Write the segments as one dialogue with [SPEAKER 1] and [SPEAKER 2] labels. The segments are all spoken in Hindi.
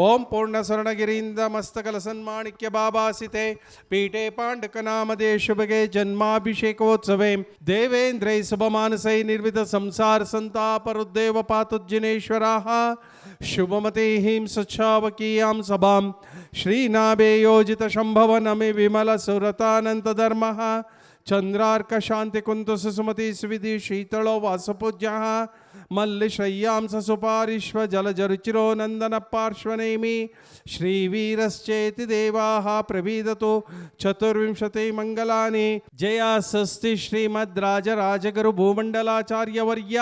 [SPEAKER 1] ಓಂ ಪೂರ್ಣ ಸ್ವರ್ಣಗಿರಿಯಿಂದ ಮಸ್ತಕಲ ಸನ್ಮಾಣಿಕ್ಯ ಬಾಬಾಸಿತೆ ಪೀಠೆ ಪಾಂಡಕನಾಮದೇ ಶುಭಗೆ ಜನ್ಮಾಭಿಷೇಕೋತ್ಸವೆ ದೇವೇಂದ್ರೈ ಶುಭಮಾನಸೈ ನಿರ್ವಿಧ ಸಂಸಾರ ಸಂತಾಪರುದ್ದೇವ ಪಾತುಜ್ಜನೇಶ್ವರಾಃ ಶುಭಮತೀಂ ಸಚ್ಚಾವಕೀಯಾಂ ಸಭಾಂ ಶ್ರೀನಾಭೇ ಯೋಜಿತ ಶಂಭವ ನಮಿ ವಿಮಲ ಸುರತಾನಂತಧರ್ಮಃ ಚಂದ್ರಾರ್ಕ ಶಾಂತಿ ಕುಂತು ಸುಸುಮತಿ ಸುವಿಧಿ ಶೀತಳೋ ವಾಸಪೂಜ್ಯ ಮಲ್ಲಿಶಯ್ಯಾಂಸ ಸುಪಾರಿಶ್ವ ಜಲಜರುಚಿರೋ ನಂದನ ಪಾರ್ಶ್ವನೇಮಿ ಶ್ರೀವೀರಶ್ಚೇತಿ ದೇವಾಃ ಪ್ರವೀದತು ಚತುರ್ವಿಂಶತಿ ಮಂಗಲಾನಿ ಜಯ ಸ್ವಸ್ತಿ ಶ್ರೀಮದ್ರಾಜರಾಜಗುರು ಭೂಮಂಡಲಾಚಾರ್ಯವರ್ಯ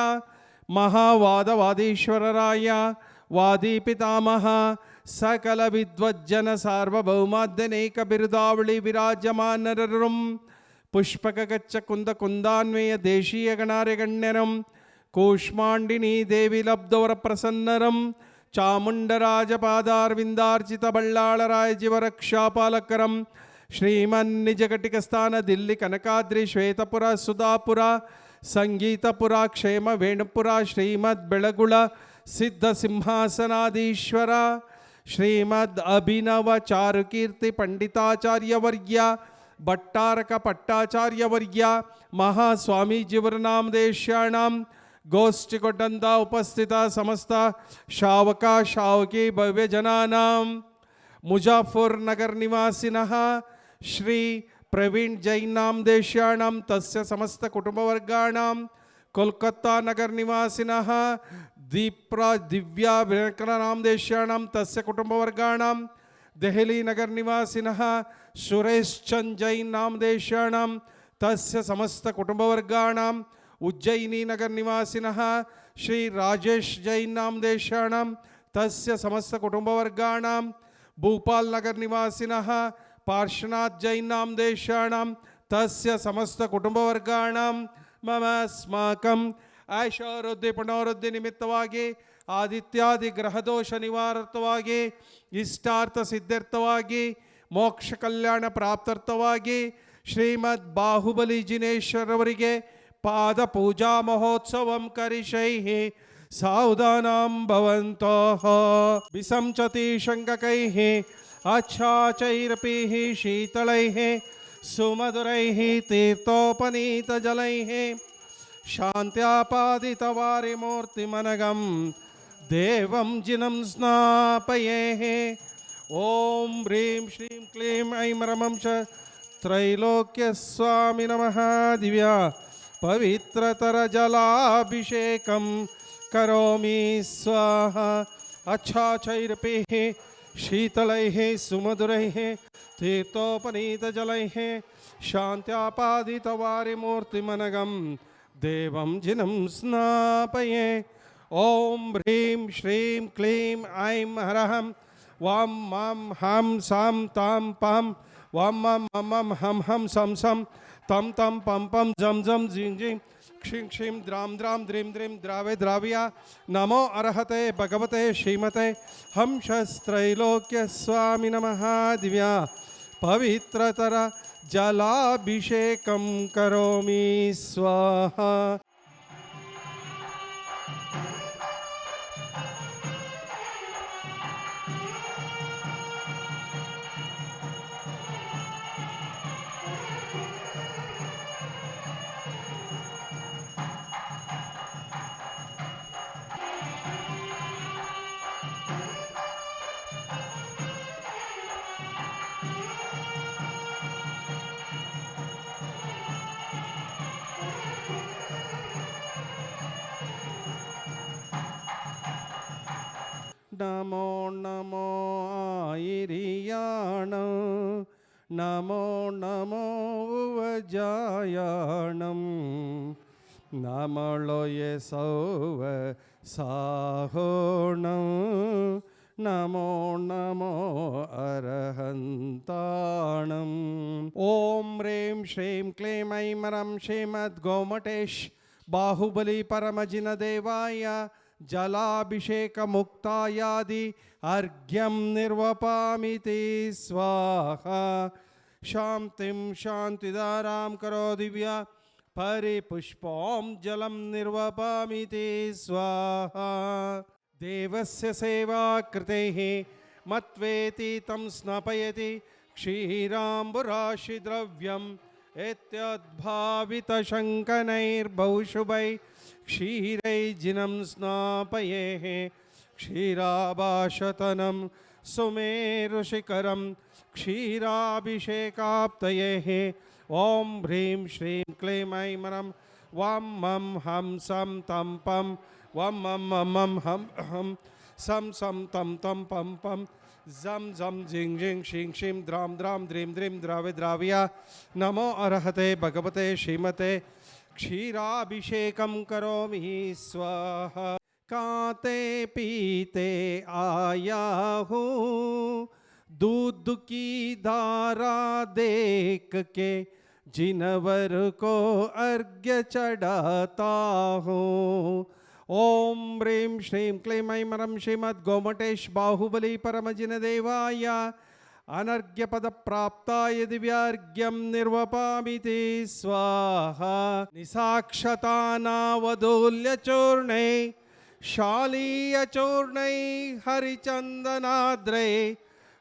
[SPEAKER 1] ಮಹಾವಾದವಾದೀಶ್ವರರಾಯ ವಾದಿ ಪಿತಾಮಹ ಸಕಲ ವಿದ್ವಜ್ಜನ ಸಾರ್ವಭೌಮಾದ್ಯನೇಕ ಬಿರುದಾವಳಿ ವಿರಾಜಮಾನರರುಂ ಪುಷ್ಪಕ ಗಚ್ಚ ಕುಂದ ಕುಂದಾನ್ವಯ ದೇಶೀಯ ಗಣಾರ್ಯಗಣ್ಯರಂ ಕೂಷ್ಮಾಂಡಿನಿ ದೇವಿ ಲಬ್ಧವರ ಪ್ರಸನ್ನರಂ ಚಾಮುಂಡರಾಜಪಾದಾರ್ವಿಂದಾರ್ಚಿತ ಬಳ್ಳಾಳರಾಯ ಜೀವರಕ್ಷಾಪಾಲಕರಂ ಶ್ರೀಮನ್ ನಿಜಘಟಿಕ ಸ್ಥಾನ ದಿಲ್ಲಿ ಕನಕಾದ್ರಿ ಶ್ವೇತಪುರ ಸುಧಾಪುರ ಸಂಗೀತಪುರ ಕ್ಷೇಮ ವೇಣುಪುರ ಶ್ರೀಮದ್ ಬೆಳಗುಳ ಸಿದ್ಧ ಸಿಂಹಾಸನಾಧೀಶ್ವರ ಶ್ರೀಮದ್ ಅಭಿನವ ಚಾರುಕೀರ್ತಿ ಪಂಡಿತಾಚಾರ್ಯವರ್ಯ ಭಟ್ಟಾರಕ ಪಟ್ಟಾಚಾರ್ಯವರ್ಯ ಮಹಾಸ್ವಾಮೀಜಿಯವರ ನಾಮದೇಶ್ಯಾಣಂ ಗೋಷ್ಠಿಗೊಡ್ಡಂತ ಉಪಸ್ಥಿತ ಸಮಸ್ತ ಶಾವಕ ಶಾವಕಿ ಭವ್ಯ ಜನಾನಾಂ ಮುಜಾಫರ್ ನಗರ್ ನಿವಾಸಿನಃ ಶ್ರೀ ಪ್ರವೀಣ್ ಜೈನ್ ನಾಮದೇಶ್ಯಾಣಂ ತಸ್ಯ ಸಮಸ್ತ ಕುಟುಂಬವರ್ಗಾಣಂ ಕೋಲ್ಕತ್ತಾ ನಗರ್ ನಿವಾಸಿನಃ ದಿವ್ಯಾ ನಾಮದೇಶ್ಯಾಣಂ ತಸ್ಯ ಕುಟುಂಬವರ್ಗಾಣಂ ದೆಹಲಿ ನಗರ್ ನಿವಾಸಿನಃ ಸುರೇಶ್ ಚಂದ್ ಜೈನ್ ನಾಮದೇಶ್ಯಾಣಂ ತಸ್ಯ ಸಮಸ್ತ ಕುಟುಂಬವರ್ಗಾಣಂ ಉಜ್ಜಯಿನಿ ನಗರ್ ನಿವಾಸಿನಃ ಶ್ರೀ ರಾಜೇಶ್ ಜೈನ್ ನಾಮದೇಶ್ಯಾಣಂ ತಸ್ಯ ಸಮಸ್ತ ಕುಟುಂಬವರ್ಗಾಣಂ ಭೂಪಾಲ್ ನಗರ್ ನಿವಾಸಿನಃ ಪಾರ್ಶ್ವನಾಥ್ ಜೈನ್ ನಾಮದೇಶ್ಯಾಣಂ ತಸ್ಯ ಸಮಸ್ತ ಕುಟುಂಬವರ್ಗಾಣಂ ಮಮ ಸ್ಮಾಕಂ ಐಷಾರೋದ್ಯ ಪುನೋರುದ್ಧಿ ನಿಮಿತ್ತವಾಗಿ ಆದಿತ್ಯಾದಿ ಗ್ರಹದೋಷ ನಿವಾರಾರ್ಥವಾಗಿ ಇಷ್ಟಾರ್ಥ ಸಿದ್ಧಾರ್ಥವಾಗಿ ಮೋಕ್ಷ ಕಲ್ಯಾಣ ಪ್ರಾಪ್ತಾರ್ಥವಾಗಿ ಶ್ರೀಮದ್ ಬಾಹುಬಲಿ ಜಿನೇಶ್ವರವರಿಗೆ ಪಾದ ಪೂಜಾ ಮಹೋತ್ಸವಂ ಕರಿಷೈಃ ಸಾವಧಾನಂ ಭವಂತಃ ವಿಸಂಚತಿ ಶಂಕಕೈಃ ಆಚ್ಛಾಚೈರಪಿ ಶೀತಳೈಃ ಸುಮಧುರೈಃ ತೀರ್ಥೋಪನೀತಜಲೈಃ ಶಾಂತ್ಯಾಪಾದಿತವಾರಿಮೂರ್ತಿಮನಗಂ ದೇವಂ ಜಿನಂ ಸ್ನಾಪಯೇಃ ಓಂ ಹ್ರೀಂ ಶ್ರೀಂ ಕ್ಲೀಂ ಐಂ ರಮಂ ಚ ತ್ರೈಲೋಕ್ಯ ಸ್ವಾಮಿ ನಮಃ ದಿವ್ಯ ಪವಿತ್ರತರ ಜಲಾಭಿಷೇಕಂ ಕರೋಮಿ ಸ್ವಾಹ ಅಚ್ಛಾಚೈರಪಿ ಶೀತಳೈಃ ಸುಮಧುರೈಃ ತೀರ್ಥೋಪನೀತಜಲೈಃ ಶಾಂತ್ಯಾಪಾದಿತವಾರಿಮೂರ್ತಿಮನಗಂ ದೇವಂ ಜಿನಂ ಸ್ನಾಪಯೇ ಓಂ ಹ್ರೀಂ ಶ್ರೀಂ ಕ್ಲೀಂ ಐಂ ಹರಹಂ ವಾಂ ಮಾಂ ಹಂ ಸಾಂ ತಾಂ ಪಾಂ ವಾಂ ಮಂ ಮಂ ಹಂ ಹಂ ಸಂ ಸಂ ತಂ ತಂ ಪಂ ಪಂ ಜಂ ಜಂ ಜಿಂ ಜಿಂ ಕ್ಷಿಂ ಕ್ಷಿಂ ದ್ರಾಂ ದ್ರಾಂ ದ್ರೀಂ ದ್ರೀಂ ದ್ರಾವೆ ದ್ರಾವ್ಯ ನಮೋ ಅರ್ಹತೆ ಭಗವತೆ ಶ್ರೀಮತೆ ಹಂಸತ್ರೈಲೋಕ್ಯ ಸ್ವಾಮಿ ನಮಃ ದಿವ್ಯ ಪವಿತ್ರತರ ಜಲಾಭಿಷೇಕಂ ಕರೋಮಿ ಸ್ವಾಹ ನಮೋ ನಮೋ ಆಯಿರಿಯಾಣ ನಮೋ ನಮೋ ಉವಜಾಯಾಣಂ ನಮಳೊಯೆ ಸೌವ ಸಾಹೋಣಂ ನಮೋ ನಮೋ ಅರಹಂತಾಣಂ ಓಂ ಹ್ರೀಂ ಶ್ರೀಂ ಕ್ಲೀಂ ಐಂ ರಂ ಶ್ರೀಮದ್ ಗೋಮಟೇಶ್ ಬಾಹುಬಲಿ ಪರಮಜಿನ ದೇವಾಯ ಜಲಾಭಿಷೇಕ ಮುಕ್ತಾಯಾದಿ ಅರ್ಘ್ಯಂ ನಿರ್ವಪಾಮಿತಿ ಸ್ವಾಹ ಶಾಂತಿಂ ಶಾಂತಿದಾರಾಂ ಕರೋ ದಿವ್ಯ ಪರಿಪುಷ್ಪಂ ಜಲಂ ನಿರ್ವಪಾಮಿತಿ ಸ್ವಾಹ ದೇವಸ್ಯ ಸೇವಾ ಕೃತೇಃ मत्वेति तं स्नापयति क्षीराम्बुराशिद्रव्यम् एत्यद्भावितशङ्कनैर्बहुशुभै क्षीरैर्जिनं स्नापयेः क्षीराभाषतनं सुमेरुशिखरं क्षीराभिषेकाप्तयेः ॐ ह्रीं श्रीं क्लीं ऐं मरं वां मं हं सं तं पं वं मं मं हं हं सं सं तं तं पं पं जम जम जिंग जिंग शिंग शिम द्राम द्राम द्रीम द्रीम द्रावे द्राविया नमो अरहते भगवते श्रीमते क्षीराभिषेकं करोमि स्वाहा। काते पीते आया हूँ दूध की धारा देख के जिनवर को अर्घ्य चढ़ाता हूँ। ओम ह्रीं श्रीं क्लीं ऐं मरं श्रीमद् गोमटेश बाहुबली परमजिन देवाय अनर्घ्यपद प्राप्ताय दिव्यार्घ्यं निर्वपामिति स्वाहा। निसाक्षतानावधूल्यचूर्णै शालीयचूर्णै हरिचन्दनाद्रै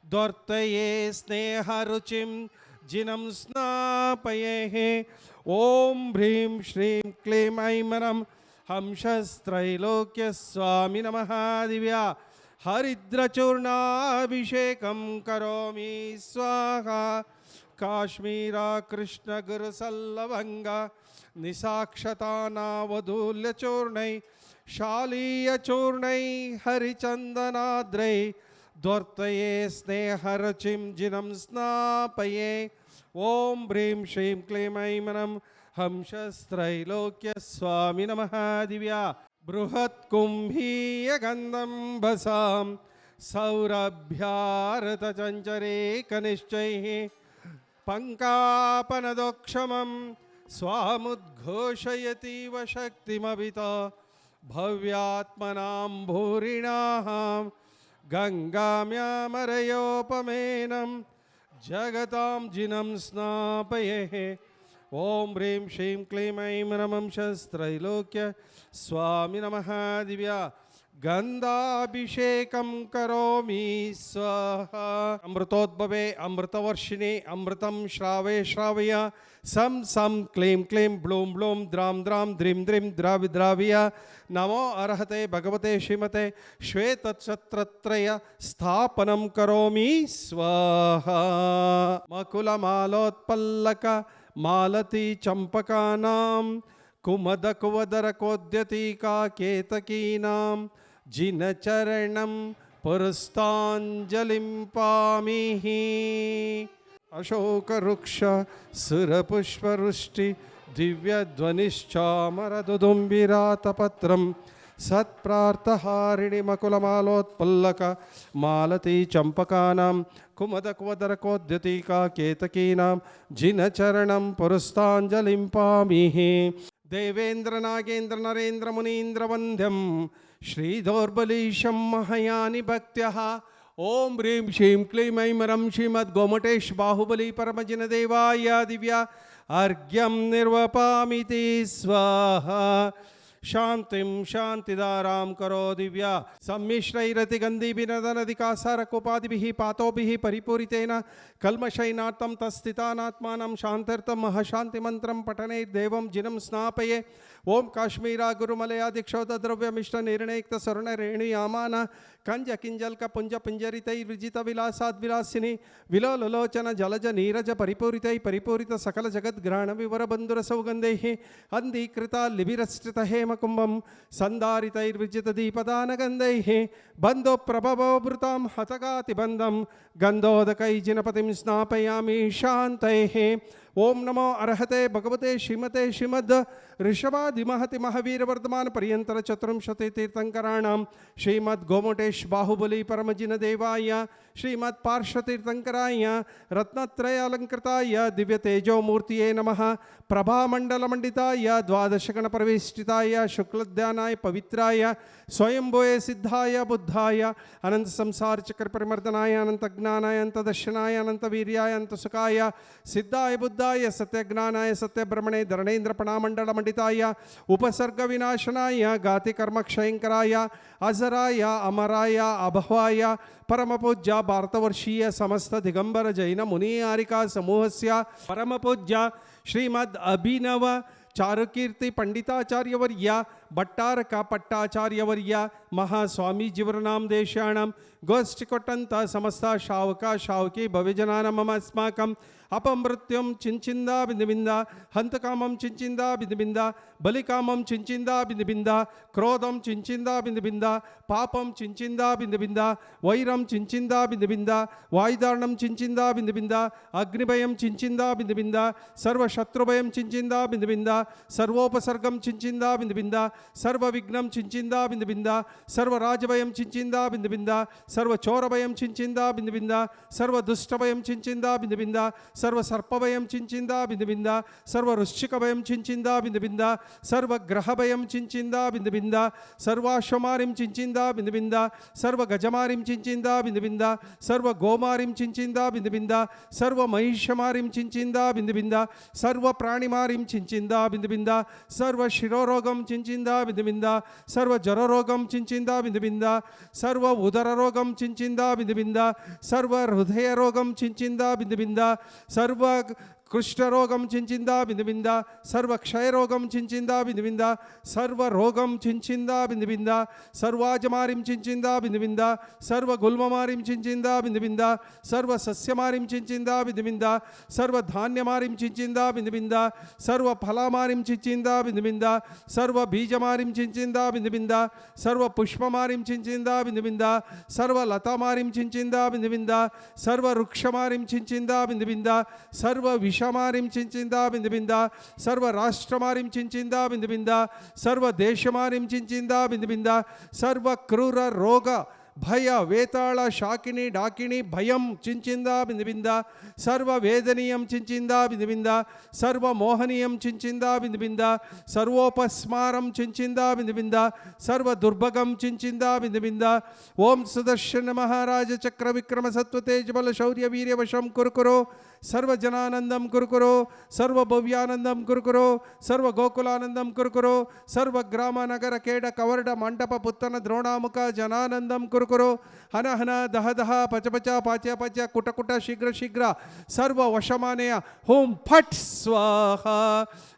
[SPEAKER 1] द्वर्तये स्नेहरुचिं जिनं स्नापयेः ओम ह्रीं श्रीं क्लीं ऐं मरं हंसस्त्रैलोक्य स्वामी नमः दिव्या हरिद्रचूर्णाभिषेकं करोमि स्वाहा। काश्मीरा कृष्ण गुरुसल्लभंग निसाक्षतानावधूल्यचूर्णै शालीयचूर्णै हरिचन्दनाद्रै द्वर्तये स्नेहरुचिं जिनं स्नापये ओम ह्रीं श्रीं क्लीं ऐं मरं हंसस्त्रैलोक्य स्वामी नमः दिव्या बृहत् कुंभीय गंधं भसां सौरभ्यारत चंचरे कनिश्चैः पंकापनदोक्षमं स्वामुद्घोषयतीव शक्तिमभित भव्यात्मनां भूरिणां गंगाम्यामरयोपमेनं जगतां जिनं स्नापयेः ओम ह्रीं श्रीं क्लीं ऐं मरं शस्त्रैलोक्य स्वामी नमः दिव्या गंधाभिषेकं करोमि स्वाहा। अमृतोद्भवे अमृतवर्षिणे अमृतं श्रावे श्रावय सं सं क्लीं क्लीं ब्लूं ब्लूं द्रां द्रां द्रीं द्रीं द्रावि द्राविय नमो अरहते भगवते श्रीमते श्वेतछत्रत्रय स्थापनं करोमि स्वाहा। मकुलमालोत्पल्लक मालती चंपकानां कुमदकुवदरकोद्यतिका केतकीनां जिनचरणं पुरस्ताञ्जलिं पामिहि। अशोकवृक्ष सुरपुष्पवृष्टि दिव्यध्वनिश्चामरदुदुम्बिरातपत्रं सत्प्रार्थहारिणि मकुलमालोत्पल्लक मालती चंपकानां कुमदकुवदरकोद्यतिका केतकीनां जिनचरणं पुरस्ताञ्जलिं पामिहि। देवेन्द्र नागेन्द्र नरेन्द्र मुनीन्द्र वन्द्यं श्रीदौर्बलीशं महायानि भक्त्यः ओम ह्रीं श्रीं क्लीं ऐं मरं श्रीमद् गोमटेश बाहुबली परमजिन देवाय दिव्या अर्घ्यं निर्वपामिति स्वाहा। शांतिं शांतिदारां करो दिव्या सम्मिश्रैरतिगन्धिभिनदनदिकासारकोपादिभिः पातोभिः परिपूरितेन कल्मषैनार्तं तस्थितानात्मानं शान्त्यर्थं महाशान्तिमन्त्रं पठनैर्देवं जिनं स्नापये ओम काश्मीरा गुरुमलया दीक्षोतद्रव्यमिष्टनिर्णयुक्त स्वर्णरेणुयामान कंज किंजल्क पुंज पिंजरितैर्विजित विलासाद्विलासिनी विलोलोचन जलज नीरज परिपूरितै परिपूरित सकल जगद्ग्रहण विवर बंधुर सौगंधैः अंधीकृता लिभिरस्थित हेमकुंभं संधारितैर्विजित दीपदान गंधैः बंधो प्रभवभृतां हतगातिबंधं गंधोदकै जिनपतिं स्नापयामि शान्तैः ओम नमो अरहते भगवते श्रीमते श्रीमद् ऋषभादिमहति महावीर वर्धमान पर्यंतर चतुर्विंशति तीर्थंकराणां श्रीमद् गोमटेश बाहुबली परमजिन देवाय श्रीमद् पार्श्वतीर्थंकराय रत्नत्रय अलंकृताय दिव्य तेजोमूर्तिये नमः प्रभामंडलमंडिताय द्वादशगण प्रविष्टिताय शुक्लध्यानाय पवित्राय स्वयंभुवे सिद्धाय बुद्धाय अनंत संसार चक्र परिमर्दनाय अनंत ज्ञानाय अनंत दर्शनाय अनंत वीर्याय अनंत सुखाय सिद्धाय बुद्ध सत्यशब्दाय सत्यज्ञानाय सत्यब्रह्मणे धरणेन्द्र पणामण्डलमण्डिताय उपसर्गविनाशनाय गातिकर्मक्षयङ्कराय अजराय अमराय अभवाय परमपूज्य भारतवर्षीय समस्त दिगंबर जैन मुनि आरिका समूहस्य परमपूज्य श्रीमद् अभिनव चारुकीर्ति पंडिताचार्यवर्य भट्टारक पट्टाचार्यवर्य महास्वामी जीवनाम देशाणम गोष्ठिकोट्टंत समस्त शावक शावकी भविजनानां मम अस्माकं अपमृत्युं चिंचिंदा बिंदबिंदा हंतकामं चिंचिंदा बिंदबिंदा बलिकामं चिंचिंदा बिंदबिंदा क्रोधं चिंचिंदा बिंदबिंदा पापं चिंचिंदा बिंदबिंदा वैरं चिंचिंदा बिंदबिंदा वायुदारणं चिंचिंदा बिंदबिंदा अग्निभयं चिंचिंदा बिंदबिंदा सर्वशत्रुभयं चिंचिंदा बिंदबिंदा सर्वोपसर्गं चिंचिंदा बिंदबिंदा सर्वविघ्नं चिंचिंदा बिंदबिंदा सर्वराजभयं चिंचिंदा बिंदबिंदा सर्वचोरभयं चिंचिंदा बिंदबिंदा सर्वदुष्टभयं चिंचिंदा बिंदबिंदा सर्वसर्पभयं चिंचिंदा बिंदबिंदा सर्ववृश्चिकभयं चिंचिंदा बिंदबिंदा सर्वग्रहभयं चिंचिंदा बिंदबिंदा सर्वाश्वमारिं चिंचिंदा बिंदबिंदा सर्वगजमारिं चिंचिंदा बिंदबिंदा सर्वगोमारिं चिंचिंदा बिंदबिंदा सर्वमहिषमारिं चिंचिंदा बिंदबिंदा सर्वप्राणिमारिं चिंचिंदा बिंदबिंदा सर्वशिरोरोगं चिंचिंदा बिंदबिंदा सर्वजररोगं चिंचिंदा बिंदबिंदा सर्व उदररोगं चिंचिंदा बिंदबिंदा सर्वहृदयरोगं चिंचिंदा बिंदबिंदा सर्व कुष्ठरोगं चिंचिंदा बिंदबिंदा सर्व क्षयरोगं चिंचिंदा बिंदबिंदा सर्व रोगं चिंचिंदा बिंदबिंदा सर्वाजमारिं चिंचिंदा बिंदबिंदा सर्व गुल्ममारिं चिंचिंदा बिंदबिंदा सर्व सस्यमारिं चिंचिंदा बिंदबिंदा सर्व धान्यमारिं चिंचिंदा बिंदबिंदा सर्व फलमारिं चिंचिंदा बिंदबिंदा सर्व बीजमारिं चिंचिंदा बिंदबिंदा सर्व पुष्पमारिं चिंचिंदा बिंदबिंदा सर्व लतामारिं चिंचिंदा बिंदबिंदा सर्व वृक्षमारिं चिंचिंदा बिंदबिंदा सर्व विषमारिं चिंचिंदा बिंदबिंदा सर्व राष्ट्रमारिं चिंचिंदा बिंदबिंदा सर्व देशमारिं चिंचिंदा बिंदबिंदा सर्व क्रूर रोग भय वेताल शाकिनी डाकिनी भयं चिंचिंदा बिंदबिंदा सर्व वेदनीयं चिंचिंदा बिंदबिंदा सर्व मोहनीयं चिंचिंदा बिंदबिंदा सर्वोपस्मारं चिंचिंदा बिंदबिंदा सर्व दुर्भगं चिंचिंदा बिंदबिंदा ओम सुदर्शन महाराज चक्र विक्रम सत्व तेज बल शौर्य वीर्य वशं कुरुकुरो सर्व जनानंदम कुरुकुरो सर्व भव्यानंदम कुरुकुरो सर्व गोकुलानंदम कुरुकुरो सर्व ग्राम नगर केड कवर्ड मंडप पुत्तन द्रोणामुख जनानंदम कुरुकुरो हन हन दह दह पच पच पाच पच कुट कुट शीघ्र शीघ्र सर्व वशमानय होम फट स्वाहा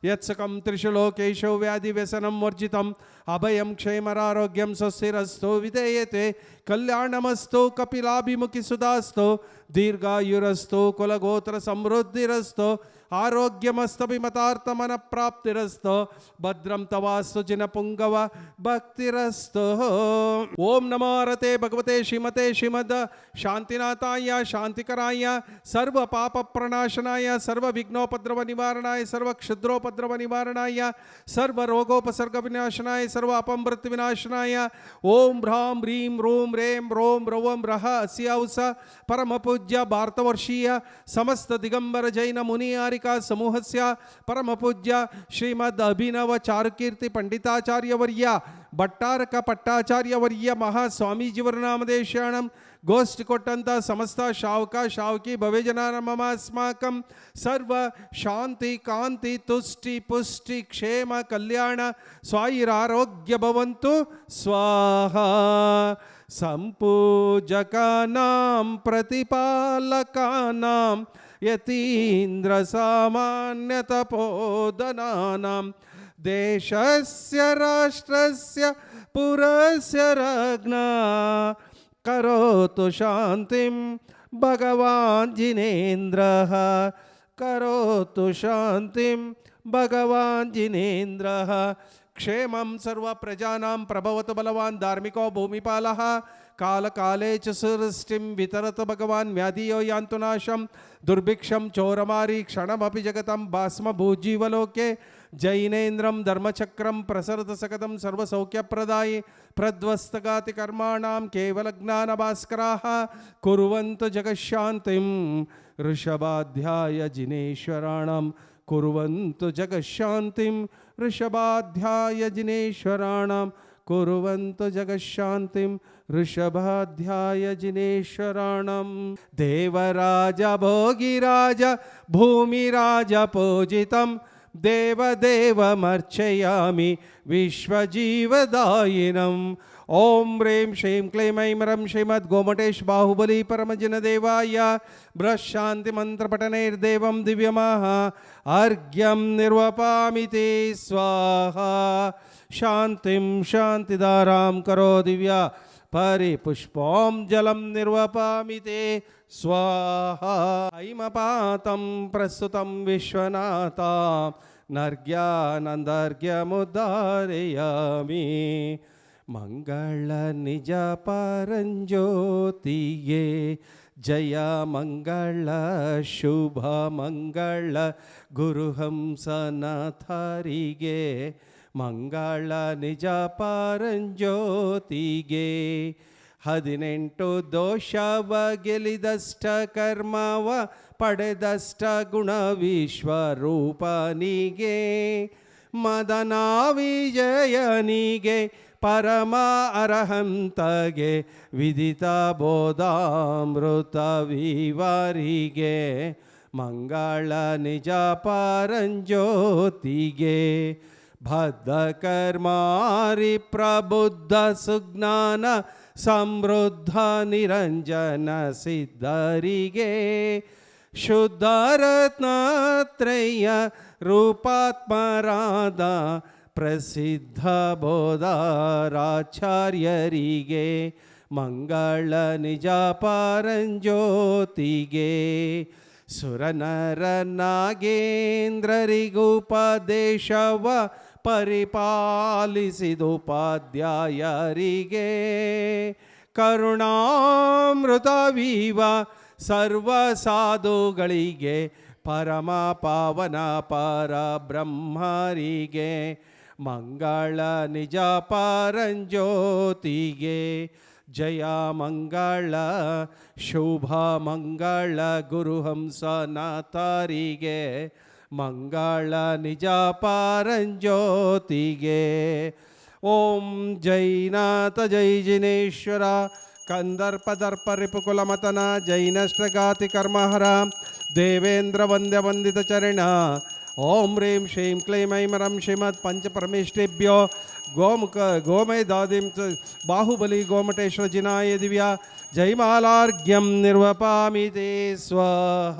[SPEAKER 1] यत्सकं त्रिशलोकेशो व्याधि व्यसनं वर्जितम् अभयं क्षेमरारोग्यं स्वस्तिरस्तु विधेयते कल्याणमस्तु कपिलाभिमुखि सुधास्तु दीर्घायुरस्तु कुलगोत्र समृद्धिरस्तु आरोग्यमस्तभिमतार्थमन प्राप्तिरस्तु भद्रं तवास्तु जिनपुंगव भक्तिरस्तु ओम नमो रते भगवते श्रीमते श्रीमद शांतिनाथाय शांतिकराय सर्व पाप प्रणाशनाय सर्व विघ्नोपद्रव निवारणाय सर्व क्षुद्रोपद्रव निवारणाय सर्व रोगोपसर्ग विनाशनाय सर्व अपमृत्यु विनाशनाय ओम ह्रां ह्रीं रूं रें रों रवं रः अस्याउस परम पूज्य भारतवर्षीय समस्त दिगंबर जैन मुनि आरिका समूहस्य परम पूज्य श्रीमद् अभिनव चारुकीर्ति पंडिताचार्यवर्य भट्टारक पट्टाचार्यवर्य महास्वामी जीवनामदेशाणं गोष्ठी कोट्टंत समस्त शावक शावकी भवेजनानां मम अस्माकं सर्व शांति कांति तुष्टि पुष्टि क्षेम कल्याण स्वायुरारोग्य भवन्तु स्वाहा संपूजकानां प्रतिपालकानां यतीन्द्र सामान्य तपोधनानां देशस्य राष्ट्रस्य पुरस्य राज्ञा करोतु शांतिं भगवान् जिनेन्द्रः करोतु शांतिं भगवान् जिनेन्द्रः क्षेमं सर्व प्रजानां प्रभवतु बलवान् धार्मिको भूमिपालः काल काले च सृष्टिं वितरत भगवान् व्याधियो यान्तु नाशं दुर्भिक्षं चोरमारी क्षणमपि जगतं भास्म भूजीवलोके जैनेन्द्रं धर्मचक्रं प्रसरत सकतं सर्वसौख्यप्रदायि प्रध्वस्तगाति कर्माणां केवलज्ञानभास्कराः कुर्वन्तु जगशान्तिं ऋषभाध्याय जिनेश्वराणां कुर्वन्तु जगशान्तिं ऋषभाध्याय जिनेश्वराणां कुर्वन्तु जगशान्तिं ऋषभाध्याय जिनेश्वराणं देवराज भोगिराज भूमिराज पूजितं देवदेवमर्चयामि विश्वजीवदायिनम् ओम ह्रीं श्रीं क्लीं ऐं ह्रं श्रीमद्गोमटेश बाहुबली परमजिनदेवाय बृहशान्तिमन्त्रपठनैर्देवं दिव्यमः अर्घ्यं निर्वपामि ते स्वाहा शान्तिं शान्तिदारां करो दिव्या परिपुष्पं जलं निर्वपामि ते स्वाहा ऐमपातं प्रस्तुतं विश्वनाथा नर्घ्यानन्दर्घ्यमुद्धारयामि मंगल निज परंज्योतिये जय मंगल शुभ मंगल गुरुहंसनाथರಿಗೆ ಮಂಗಳ ನಿಜ ಪರಂಜ್ಯೋತಿಗೆ 18 ದೋಷವ ಗೆಲಿದಷ್ಟ ಕರ್ಮವ ಪಡೆದಷ್ಟ ಗುಣ ವಿಶ್ವರೂಪನಿಗೆ ಮದನ ವಿಜಯನಿಗೆ ಪರಮ ಅರಹಂತಗೆ ವಿದಿತ ಬೋಧಾಮೃತ ವಿವರಿಗೆ ಮಂಗಳ ನಿಜ ಪರಂಜ್ಯೋತಿಗೆ ಬದ್ಧ ಕರ್ಮಾರಿ ಪ್ರಬುದ್ಧ ಸುಜ್ಞಾನ ಸಮೃದ್ಧ ನಿರಂಜನ ಸಿದ್ಧರಿಗೆ ಶುದ್ಧ ರತ್ನತ್ರಯ ರೂಪಾತ್ಮರಾದ ಪ್ರಸಿದ್ಧ ಬೋಧಾರಾಚಾರ್ಯರಿಗೆ ಮಂಗಳ ನಿಜ ಪರಂಜ್ಯೋತಿಗೆ ಸುರನರ ನಾಗೇಂದ್ರರಿಗುಪದೇಶವ ಪರಿಪಾಲಿಸಿದುಪಾಧ್ಯಾಯರಿಗೆ ಕರುಣಾಮೃತವೀವ ಸರ್ವ ಸಾಧುಗಳಿಗೆ ಪರಮ ಪಾವನ ಪರಬ್ರಹ್ಮರಿಗೆ ಮಂಗಳ ನಿಜ ಪರಂಜ್ಯೋತಿಗೆ ಜಯ ಮಂಗಳ ಶುಭ ಮಂಗಳ ಗುರುಹಂಸನಾಥರಿಗೆ ಮಂಗಳ ನಿಜ ಪರಂಜ್ಯೋತಿಗೆ ಓಂ ಜೈನಾಥ ಜೈ ಜಿನೇಶ್ವರ ಕಂದರ್ಪದರ್ಪ ರಿಪುಕುಲಮತನ ಜೈನಷ್ಟಗಾತಿ ಕರ್ಮಹರ ದೇವೇಂದ್ರ ವಂದ್ಯ ವಂದಿತ ಚರಣ ಓಂ ಹ್ರೀಂ ಶ್ರೀಂ ಕ್ಲೈಂ ಐಂ ह्रं ಶ್ರೀಮದ್ ಪಂಚಪರಮೇಷ್ಠೇಭ್ಯೋ ಗೋಮುಖ ಗೋಮೇಧಾದಿಂ ಬಾಹುಬಲಿ ಗೋಮಟೇಶ್ವರ ಜಿನಾಯ ದಿವ್ಯ ಜೈಮಾಲಾರ್ಘ್ಯಂ ನಿರ್ವಪಾಮಿ ತೇ ಸ್ವಾಹ.